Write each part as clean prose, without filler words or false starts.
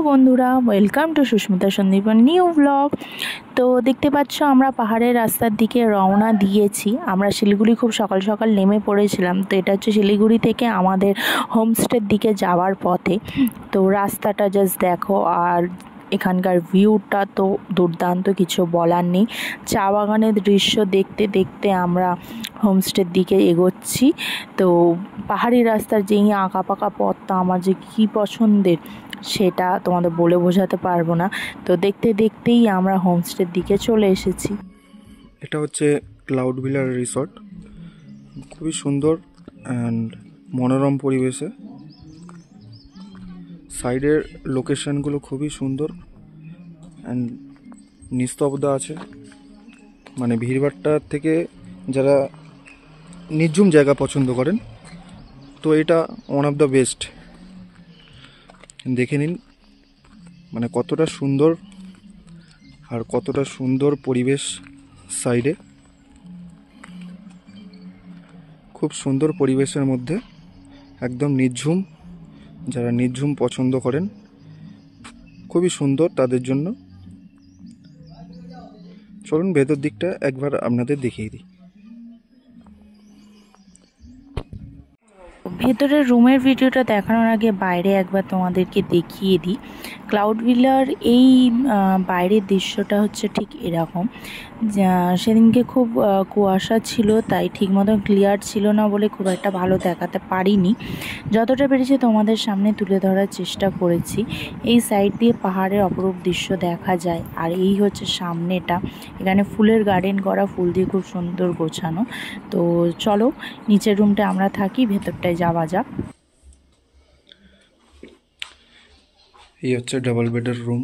বন্ধুরা, welcome to Susmita Sandipan new blog. তো দেখতে পাচ্ছ আমরা পাহাড়ের রাস্তার দিকে রওনা দিয়েছি। আমরা শিলিগুড়ি খুব সকাল সকাল নেমে পড়েছিলাম। তো এটা হচ্ছে শিলিগুড়ি থেকে আমাদের হোমস্টের দিকে যাওয়ার পথে। তো রাস্তাটা জাস্ট দেখো, আর এখানকার ভিউটা তো দুর্দান্ত, কিছু বলার নেই। চা বাগানের দৃশ্য দেখতে দেখতে আমরা হোমস্টের দিকে এগোচ্ছি। তো পাহাড়ি রাস্তার যে আঁকা পাকা পথটা আমার যে কী পছন্দের, সেটা তোমাদের বলে বোঝাতে পারবো না। তো দেখতে দেখতেই আমরা হোমস্টের দিকে চলে এসেছি। এটা হচ্ছে ক্লাউড ভিলা রিসর্ট। খুবই সুন্দর অ্যান্ড মনোরম পরিবেশে। সাইডের লোকেশনগুলো খুবই সুন্দর অ্যান্ড নিস্তব্ধ আছে, মানে ভিড়ভাট্টার থেকে যারা নির্ঝুম জায়গা পছন্দ করেন তো এটা ওয়ান অফ দ্য বেস্ট। দেখে নিন মানে কতটা সুন্দর আর কতটা সুন্দর পরিবেশ। সাইডে খুব সুন্দর পরিবেশের মধ্যে একদম নির্ঝুম, যারা নির্ঝুম পছন্দ করেন খুবই সুন্দর তাদের জন্য। চলুন ভেতর দিকটা একবার আপনাদের দেখিয়ে দিই। ভেতরের রুমের ভিডিওটা দেখানোর আগে বাইরে একবার তোমাদেরকে দেখিয়ে দিই। ক্লাউড ভিলার এই বাইরের দৃশ্যটা হচ্ছে ঠিক এরকম। সেদিনকে খুব কুয়াশা ছিল, তাই ঠিক মতো ক্লিয়ার ছিল না বলে খুব একটা ভালো দেখাতে পারিনি। যতটা পেরেছি তোমাদের সামনে তুলে ধরার চেষ্টা করেছি। এই সাইড দিয়ে পাহাড়ের অপরূপ দৃশ্য দেখা যায়। আর এই হচ্ছে সামনেটা, এখানে ফুলের গার্ডেন করা, ফুল দিয়ে খুব সুন্দর গোছানো। তো চলো নিচের রুমটা আমরা থাকি, ভেতরটায় যাওয়া যাক। এই হচ্ছে ডাবল বেডের রুম।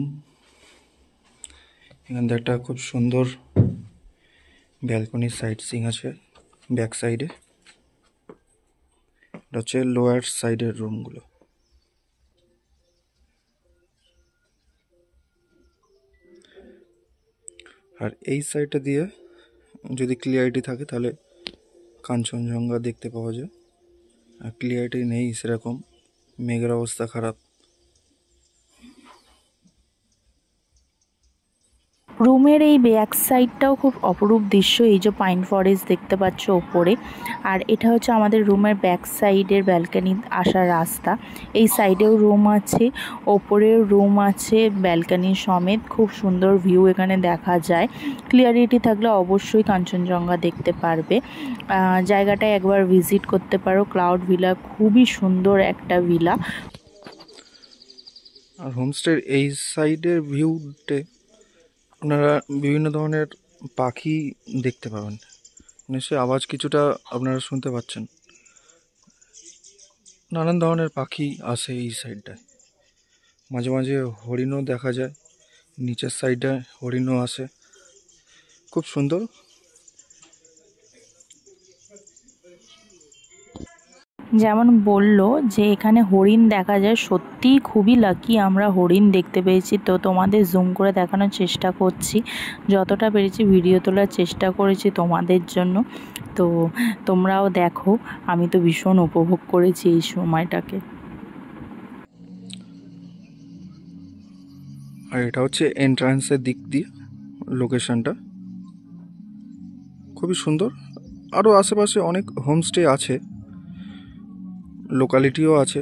এখানে একটা খুব সুন্দর ব্যালকনি সাইড সিং আছে ব্যাক সাইডে। এটা হচ্ছে লোয়ার সাইডের রুমগুলো। আর এই সাইডটা দিয়ে যদি ক্লিয়ারিটি থাকে তাহলে কাঞ্চনজঙ্ঘা দেখতে পাওয়া যায়। আর ক্লিয়ারিটি নেই সেরকম, মেঘের অবস্থা খারাপ। রুমের এই ব্যাক সাইডটাও খুব অপরূপ দৃশ্য। এই যে পাইন ফরেস্ট দেখতে পাচ্ছ ওপরে। আর এটা হচ্ছে আমাদের রুমের ব্যাক সাইডের ব্যালকনি আসার রাস্তা। এই সাইডেও রুম আছে, ওপরেও রুম আছে ব্যালকনি সমেত। খুব সুন্দর ভিউ এখানে দেখা যায়। ক্লিয়ারিটি থাকলে অবশ্যই কাঞ্চনজঙ্ঘা দেখতে পারবে। জায়গাটায় একবার ভিজিট করতে পারো। ক্লাউড ভিলা খুবই সুন্দর একটা ভিলা। আর হোমস্টের এই সাইডের ভিউতে আপনারা বিভিন্ন ধরনের পাখি দেখতে পাবেন। নিশ্চয়ই আওয়াজ কিছুটা আপনারা শুনতে পাচ্ছেন। নানান ধরনের পাখি আসে এই সাইডটায়। মাঝে মাঝে হরিণও দেখা যায়, নিচের সাইডে হরিণও আসে। খুব সুন্দর। যেমন বললো যে এখানে হরিণ দেখা যায়, সত্যিই খুবই লাকি আমরা হরিণ দেখতে পেয়েছি। তো তোমাদের জুম করে দেখানোর চেষ্টা করছি, যতটা পেরেছি ভিডিও তোলার চেষ্টা করেছি তোমাদের জন্য। তো তোমরাও দেখো, আমি তো ভীষণ উপভোগ করেছি এই সময়টাকে। আর এটা হচ্ছে এন্ট্রান্সের দিক দিয়ে লোকেশনটা খুবই সুন্দর। আরও আশেপাশে অনেক হোমস্টে আছে, লোকালিটিও আছে।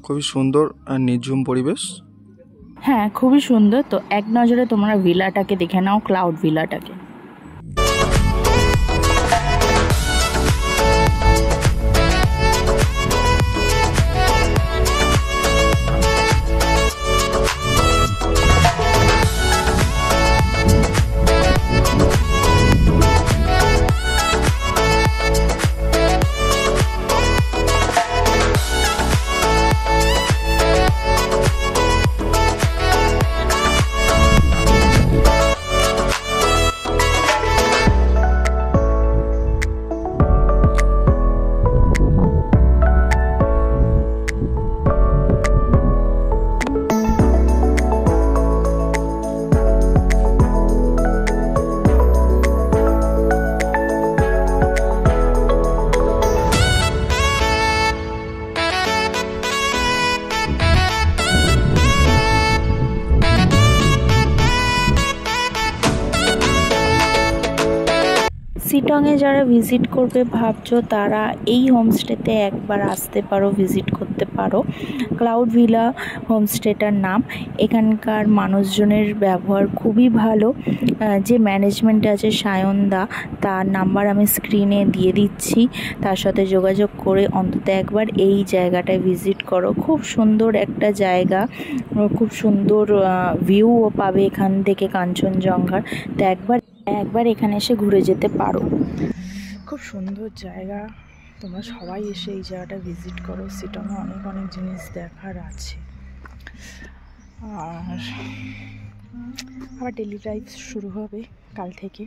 খুবই সুন্দর আর নির্ঝুম পরিবেশ। হ্যাঁ, খুবই সুন্দর। তো এক নজরে তোমরা ভিলাটাকে দেখে নাও, ক্লাউড ভিলাটাকে। কাঞ্চনজঙ্ঘে যারা ভিজিট করবে ভাবছো তারা এই হোমস্টেতে একবার আসতে পারো, ভিজিট করতে পারো। ক্লাউড ভিলা হোমস্টেটার নাম। এখানকার মানুষজনের ব্যবহার খুবই ভালো। যে ম্যানেজমেন্ট আছে সায়নদা, তার নাম্বার আমি স্ক্রিনে দিয়ে দিচ্ছি, তার সাথে যোগাযোগ করে অন্তত একবার এই জায়গাটায় ভিজিট করো। খুব সুন্দর একটা জায়গা, খুব সুন্দর ভিউও পাবে এখান থেকে কাঞ্চনজঙ্ঘার। তো একবার এখানে এসে ঘুরে যেতে পারো। খুব সুন্দর জায়গা, তোমরা সবাই এসে এই জায়গাটা ভিজিট করো। সিটংয়ে অনেক অনেক জিনিস দেখার আছে। আর আবার ডেলি লাইফ শুরু হবে কাল থেকে।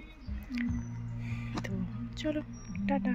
তো চলো, টাটা।